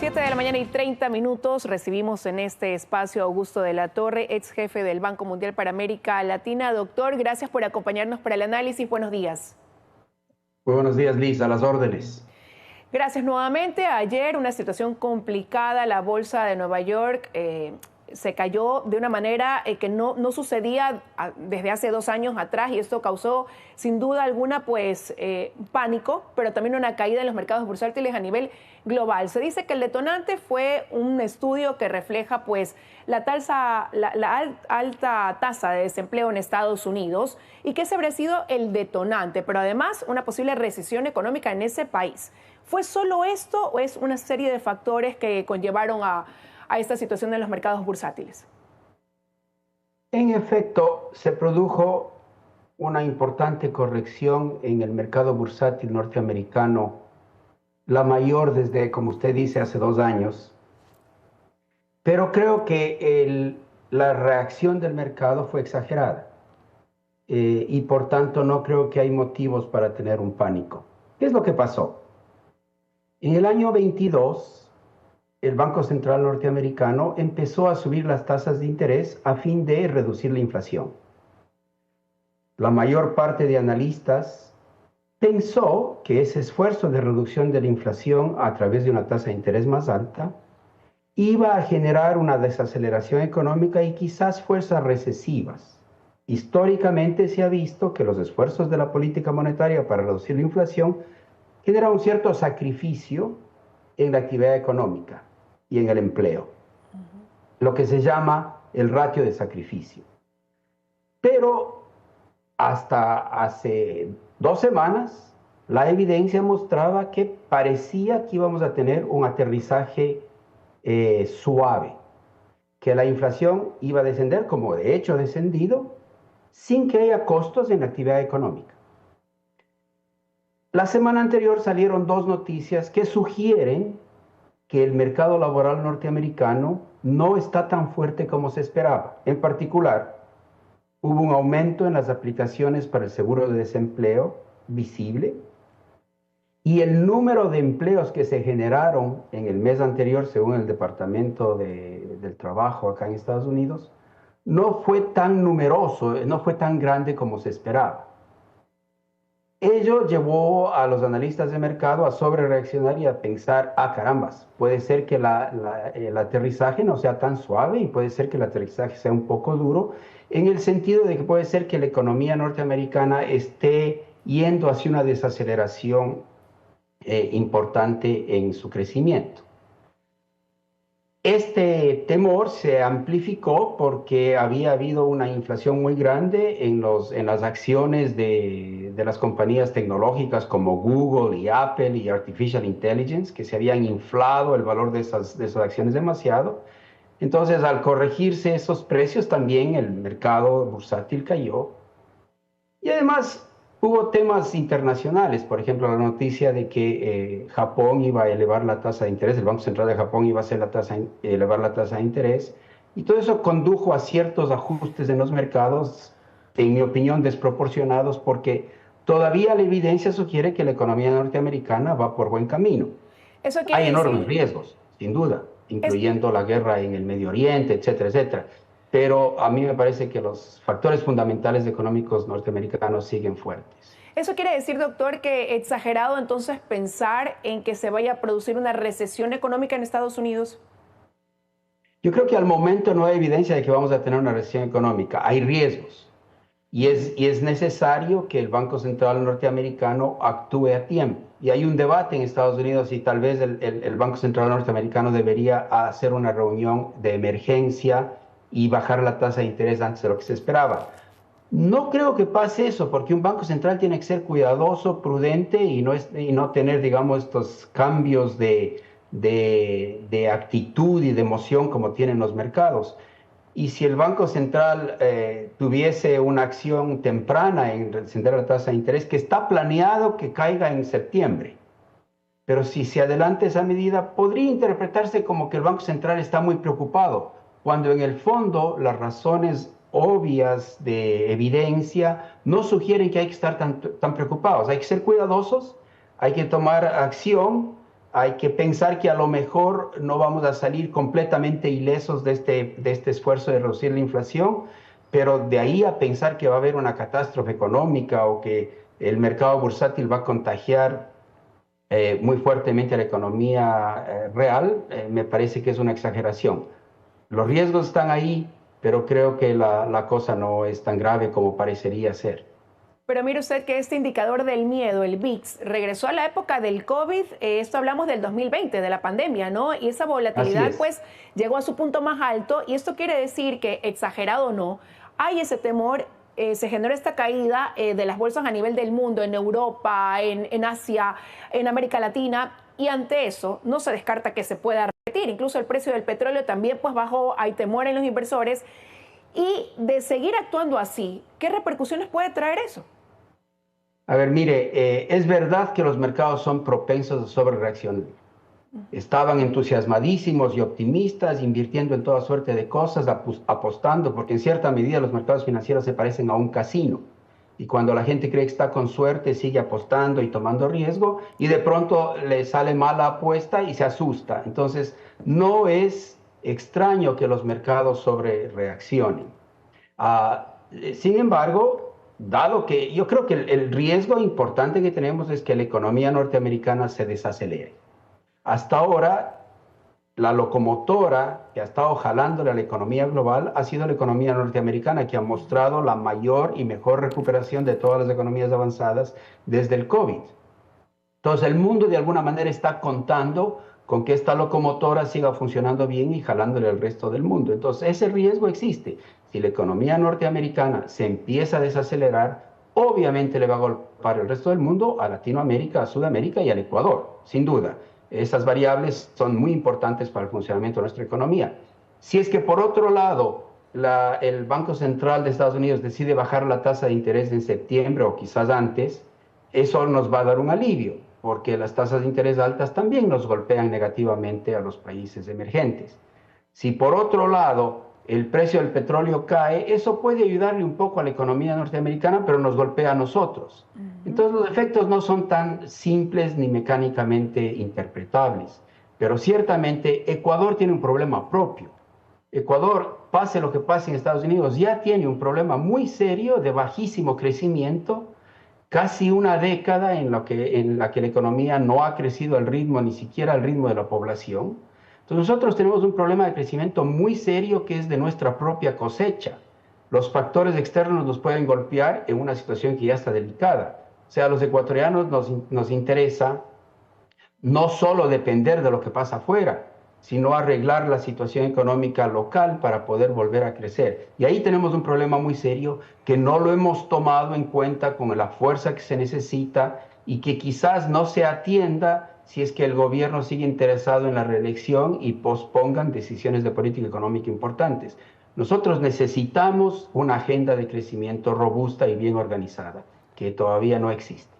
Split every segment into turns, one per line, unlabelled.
7:30 recibimos en este espacio a Augusto de la Torre, ex jefe del Banco Mundial para América Latina. Doctor, gracias por acompañarnos para el análisis. Buenos días.
Muy buenos días, Liz, a las órdenes.
Gracias nuevamente. Ayer una situación complicada, la bolsa de Nueva York se cayó de una manera que no sucedía desde hace 2 años atrás, y esto causó sin duda alguna pánico, pero también una caída en los mercados bursátiles a nivel global. Se dice que el detonante fue un estudio que refleja la alta tasa de desempleo en Estados Unidos, y que ese habría sido el detonante, pero además una posible recesión económica en ese país. ¿Fue solo esto o es una serie de factores que conllevaron a esta situación en los mercados bursátiles?
En efecto, se produjo una importante corrección en el mercado bursátil norteamericano, la mayor desde, como usted dice, hace 2 años. Pero creo que la reacción del mercado fue exagerada y por tanto no creo que hay motivos para tener un pánico. ¿Qué es lo que pasó? En el año 22, el Banco Central norteamericano empezó a subir las tasas de interés a fin de reducir la inflación. La mayor parte de analistas pensó que ese esfuerzo de reducción de la inflación a través de una tasa de interés más alta iba a generar una desaceleración económica y quizás fuerzas recesivas. Históricamente se ha visto que los esfuerzos de la política monetaria para reducir la inflación generan un cierto sacrificio en la actividad económica y en el empleo, lo que se llama el ratio de sacrificio. Pero hasta hace 2 semanas, la evidencia mostraba que parecía que íbamos a tener un aterrizaje suave, que la inflación iba a descender, como de hecho ha descendido, sin que haya costos en la actividad económica. La semana anterior salieron 2 noticias que sugieren que el mercado laboral norteamericano no está tan fuerte como se esperaba. En particular, hubo un aumento en las aplicaciones para el seguro de desempleo visible, y el número de empleos que se generaron en el mes anterior, según el Departamento del Trabajo acá en Estados Unidos, no fue tan numeroso, no fue tan grande como se esperaba. Ello llevó a los analistas de mercado a sobrereaccionar y a pensar, carambas, puede ser que el aterrizaje no sea tan suave, y puede ser que el aterrizaje sea un poco duro, en el sentido de que puede ser que la economía norteamericana esté yendo hacia una desaceleración importante en su crecimiento. Este temor se amplificó porque había habido una inflación muy grande en las acciones de las compañías tecnológicas como Google y Apple y Artificial Intelligence, que se habían inflado el valor de esas acciones demasiado. Entonces, al corregirse esos precios, también el mercado bursátil cayó. Y además hubo temas internacionales, por ejemplo, la noticia de que Japón iba a elevar la tasa de interés, el Banco Central de Japón iba a hacer elevar la tasa de interés, y todo eso condujo a ciertos ajustes en los mercados, en mi opinión, desproporcionados, porque todavía la evidencia sugiere que la economía norteamericana va por buen camino. Hay enormes riesgos, sin duda, incluyendo la guerra en el Medio Oriente, etcétera, etcétera. Pero a mí me parece que los factores fundamentales económicos norteamericanos siguen fuertes.
¿Eso quiere decir, doctor, que exagerado entonces pensar en que se vaya a producir una recesión económica en Estados Unidos?
Yo creo que al momento no hay evidencia de que vamos a tener una recesión económica. Hay riesgos. Y es necesario que el Banco Central norteamericano actúe a tiempo. Y hay un debate en Estados Unidos si tal vez el Banco Central norteamericano debería hacer una reunión de emergencia y bajar la tasa de interés antes de lo que se esperaba. No creo que pase eso, porque un banco central tiene que ser cuidadoso, prudente y no tener, digamos, estos cambios de actitud y de emoción como tienen los mercados. Y si el Banco Central tuviese una acción temprana en descender la tasa de interés, que está planeado que caiga en septiembre, pero si se adelanta esa medida, podría interpretarse como que el Banco Central está muy preocupado, cuando en el fondo las razones obvias de evidencia no sugieren que hay que estar tan preocupados. Hay que ser cuidadosos, hay que tomar acción, hay que pensar que a lo mejor no vamos a salir completamente ilesos de este esfuerzo de reducir la inflación, pero de ahí a pensar que va a haber una catástrofe económica o que el mercado bursátil va a contagiar muy fuertemente a la economía real, me parece que es una exageración. Los riesgos están ahí, pero creo que la cosa no es tan grave como parecería ser.
Pero mire usted que este indicador del miedo, el VIX, regresó a la época del COVID, esto hablamos del 2020, de la pandemia, ¿no? Y esa volatilidad pues llegó a su punto más alto y esto quiere decir que, exagerado o no, hay ese temor, se generó esta caída de las bolsas a nivel del mundo, en Europa, en Asia, en América Latina, y ante eso no se descarta que se pueda repetir. Incluso el precio del petróleo también pues bajó, hay temor en los inversores. Y de seguir actuando así, ¿qué repercusiones puede traer eso?
A ver, mire, es verdad que los mercados son propensos a sobrereaccionar. Estaban entusiasmadísimos y optimistas, invirtiendo en toda suerte de cosas, apostando, porque en cierta medida los mercados financieros se parecen a un casino. Y cuando la gente cree que está con suerte, sigue apostando y tomando riesgo, y de pronto le sale mal la apuesta y se asusta. Entonces, no es extraño que los mercados sobrereaccionen. Sin embargo, dado que yo creo que el riesgo importante que tenemos es que la economía norteamericana se desacelere. Hasta ahora, la locomotora que ha estado jalándole a la economía global ha sido la economía norteamericana, que ha mostrado la mayor y mejor recuperación de todas las economías avanzadas desde el COVID. Entonces, el mundo de alguna manera está contando con que esta locomotora siga funcionando bien y jalándole al resto del mundo. Entonces, ese riesgo existe. Si la economía norteamericana se empieza a desacelerar, obviamente le va a golpear el resto del mundo, a Latinoamérica, a Sudamérica y al Ecuador, sin duda. Esas variables son muy importantes para el funcionamiento de nuestra economía. Si es que por otro lado, el Banco Central de Estados Unidos decide bajar la tasa de interés en septiembre o quizás antes, eso nos va a dar un alivio, porque las tasas de interés altas también nos golpean negativamente a los países emergentes. Si por otro lado el precio del petróleo cae, eso puede ayudarle un poco a la economía norteamericana, pero nos golpea a nosotros. Entonces los efectos no son tan simples ni mecánicamente interpretables, pero ciertamente Ecuador tiene un problema propio. Ecuador, pase lo que pase en Estados Unidos, ya tiene un problema muy serio de bajísimo crecimiento, casi una década en la que la economía no ha crecido al ritmo, ni siquiera al ritmo de la población. Entonces nosotros tenemos un problema de crecimiento muy serio que es de nuestra propia cosecha. Los factores externos nos pueden golpear en una situación que ya está delicada. O sea, a los ecuatorianos nos interesa no solo depender de lo que pasa afuera, sino arreglar la situación económica local para poder volver a crecer. Y ahí tenemos un problema muy serio que no lo hemos tomado en cuenta con la fuerza que se necesita y que quizás no se atienda si es que el gobierno sigue interesado en la reelección y pospongan decisiones de política económica importantes. Nosotros necesitamos una agenda de crecimiento robusta y bien organizada, que todavía no existe.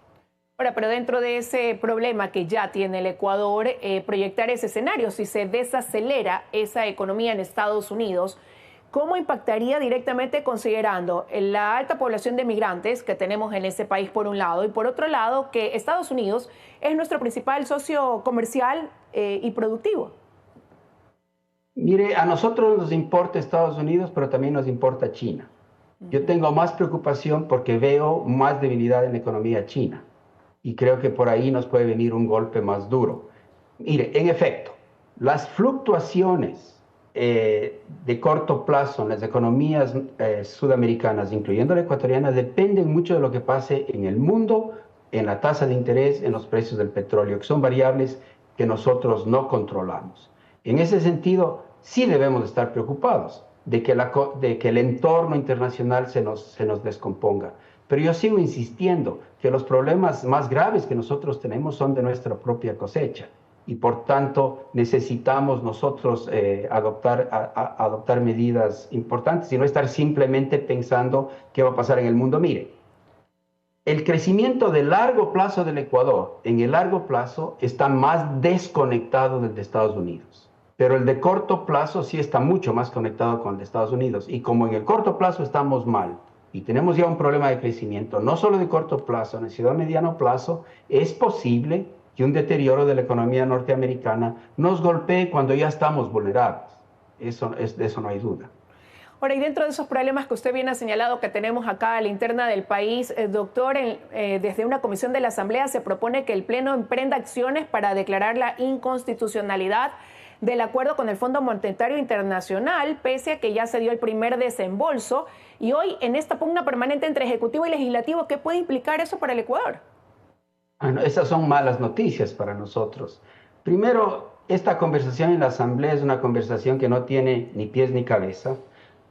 Ahora, pero dentro de ese problema que ya tiene el Ecuador, proyectar ese escenario, si se desacelera esa economía en Estados Unidos, ¿cómo impactaría directamente considerando la alta población de migrantes que tenemos en ese país por un lado y por otro lado que Estados Unidos es nuestro principal socio comercial y productivo?
Mire, a nosotros nos importa Estados Unidos, pero también nos importa China. Yo tengo más preocupación porque veo más debilidad en la economía china. Y creo que por ahí nos puede venir un golpe más duro. Mire, en efecto, las fluctuaciones de corto plazo en las economías sudamericanas, incluyendo la ecuatoriana, dependen mucho de lo que pase en el mundo, en la tasa de interés, en los precios del petróleo, que son variables que nosotros no controlamos. En ese sentido, sí debemos estar preocupados de que el entorno internacional se nos descomponga. Pero yo sigo insistiendo que los problemas más graves que nosotros tenemos son de nuestra propia cosecha y por tanto necesitamos nosotros adoptar medidas importantes y no estar simplemente pensando qué va a pasar en el mundo. Mire, el crecimiento de largo plazo del Ecuador en el largo plazo está más desconectado del de Estados Unidos, pero el de corto plazo sí está mucho más conectado con el de Estados Unidos y como en el corto plazo estamos mal, y tenemos ya un problema de crecimiento, no solo de corto plazo, sino de mediano plazo, es posible y un deterioro de la economía norteamericana nos golpee cuando ya estamos vulnerables. De eso no hay duda.
Ahora, y dentro de esos problemas que usted bien ha señalado que tenemos acá a la interna del país, doctor, desde una comisión de la Asamblea se propone que el Pleno emprenda acciones para declarar la inconstitucionalidad del acuerdo con el Fondo Monetario Internacional, pese a que ya se dio el primer desembolso. Y hoy, en esta pugna permanente entre Ejecutivo y Legislativo, ¿qué puede implicar eso para el Ecuador?
Bueno, esas son malas noticias para nosotros. Primero, esta conversación en la Asamblea es una conversación que no tiene ni pies ni cabeza,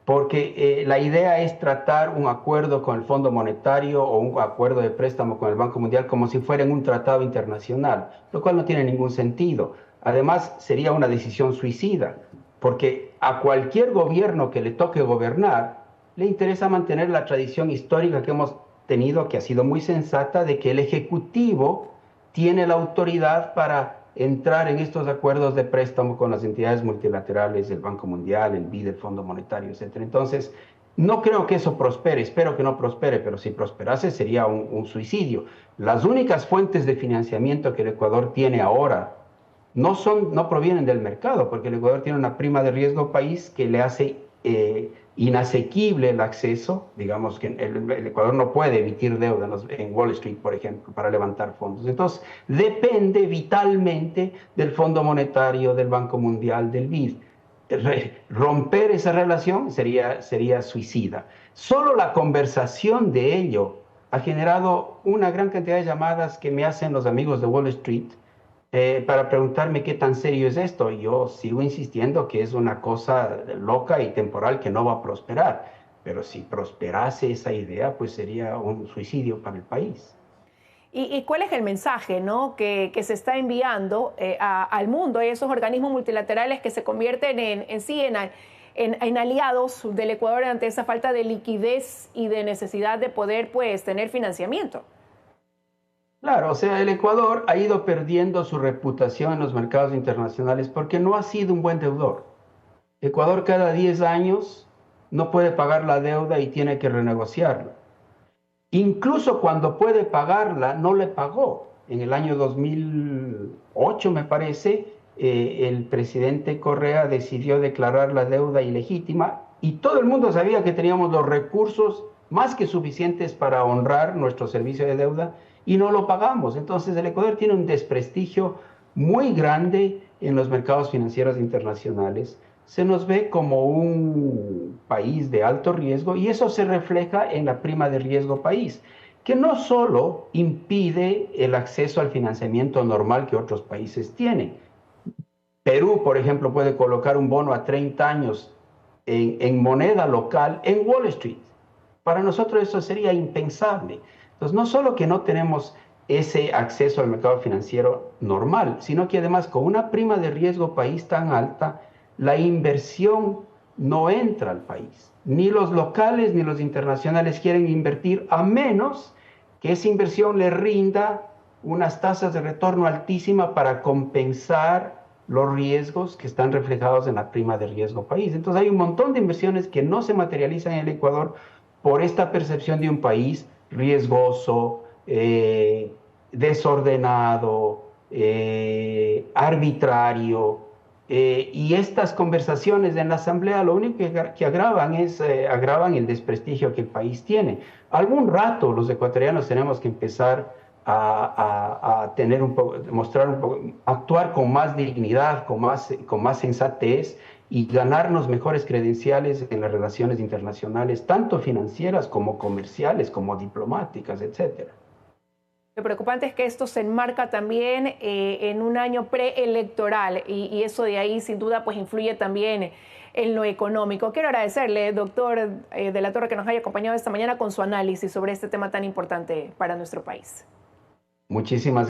porque la idea es tratar un acuerdo con el Fondo Monetario o un acuerdo de préstamo con el Banco Mundial como si fueran un tratado internacional, lo cual no tiene ningún sentido. Además, sería una decisión suicida, porque a cualquier gobierno que le toque gobernar, le interesa mantener la tradición histórica que hemos tenido, que ha sido muy sensata, de que el Ejecutivo tiene la autoridad para entrar en estos acuerdos de préstamo con las entidades multilaterales, el Banco Mundial, el BID, el Fondo Monetario, etc. Entonces, no creo que eso prospere, espero que no prospere, pero si prosperase sería un suicidio. Las únicas fuentes de financiamiento que el Ecuador tiene ahora no provienen del mercado, porque el Ecuador tiene una prima de riesgo país que le hace inasequible el acceso. Digamos que el Ecuador no puede emitir deuda en Wall Street, por ejemplo, para levantar fondos. Entonces, depende vitalmente del Fondo Monetario, del Banco Mundial, del BID. Romper esa relación sería suicida. Solo la conversación de ello ha generado una gran cantidad de llamadas que me hacen los amigos de Wall Street para preguntarme qué tan serio es esto. Yo sigo insistiendo que es una cosa loca y temporal que no va a prosperar, pero si prosperase esa idea, pues sería un suicidio para el país.
¿Y cuál es el mensaje, ¿no?, que se está enviando al mundo, esos organismos multilaterales que se convierten en aliados del Ecuador ante esa falta de liquidez y de necesidad de poder, pues, tener financiamiento?
Claro, o sea, el Ecuador ha ido perdiendo su reputación en los mercados internacionales porque no ha sido un buen deudor. Ecuador cada 10 años no puede pagar la deuda y tiene que renegociarla. Incluso cuando puede pagarla, no le pagó. En el año 2008, me parece, el presidente Correa decidió declarar la deuda ilegítima y todo el mundo sabía que teníamos los recursos más que suficientes para honrar nuestro servicio de deuda y no lo pagamos. Entonces el Ecuador tiene un desprestigio muy grande en los mercados financieros internacionales. Se nos ve como un país de alto riesgo y eso se refleja en la prima de riesgo país, que no solo impide el acceso al financiamiento normal que otros países tienen. Perú, por ejemplo, puede colocar un bono a 30 años en moneda local en Wall Street. Para nosotros eso sería impensable. Entonces, no solo que no tenemos ese acceso al mercado financiero normal, sino que además con una prima de riesgo país tan alta, la inversión no entra al país. Ni los locales ni los internacionales quieren invertir a menos que esa inversión le rinda unas tasas de retorno altísimas para compensar los riesgos que están reflejados en la prima de riesgo país. Entonces hay un montón de inversiones que no se materializan en el Ecuador por esta percepción de un país riesgoso, desordenado, arbitrario. Y estas conversaciones en la Asamblea lo único que agravan es agravan el desprestigio que el país tiene. Algún rato los ecuatorianos tenemos que empezar a tener mostrar un poco, actuar con más dignidad, con más sensatez y ganarnos mejores credenciales en las relaciones internacionales, tanto financieras como comerciales, como diplomáticas, etcétera.
Lo preocupante es que esto se enmarca también en un año preelectoral y eso de ahí sin duda pues influye también en lo económico. Quiero agradecerle, doctor de la Torre, que nos haya acompañado esta mañana con su análisis sobre este tema tan importante para nuestro país.
Muchísimas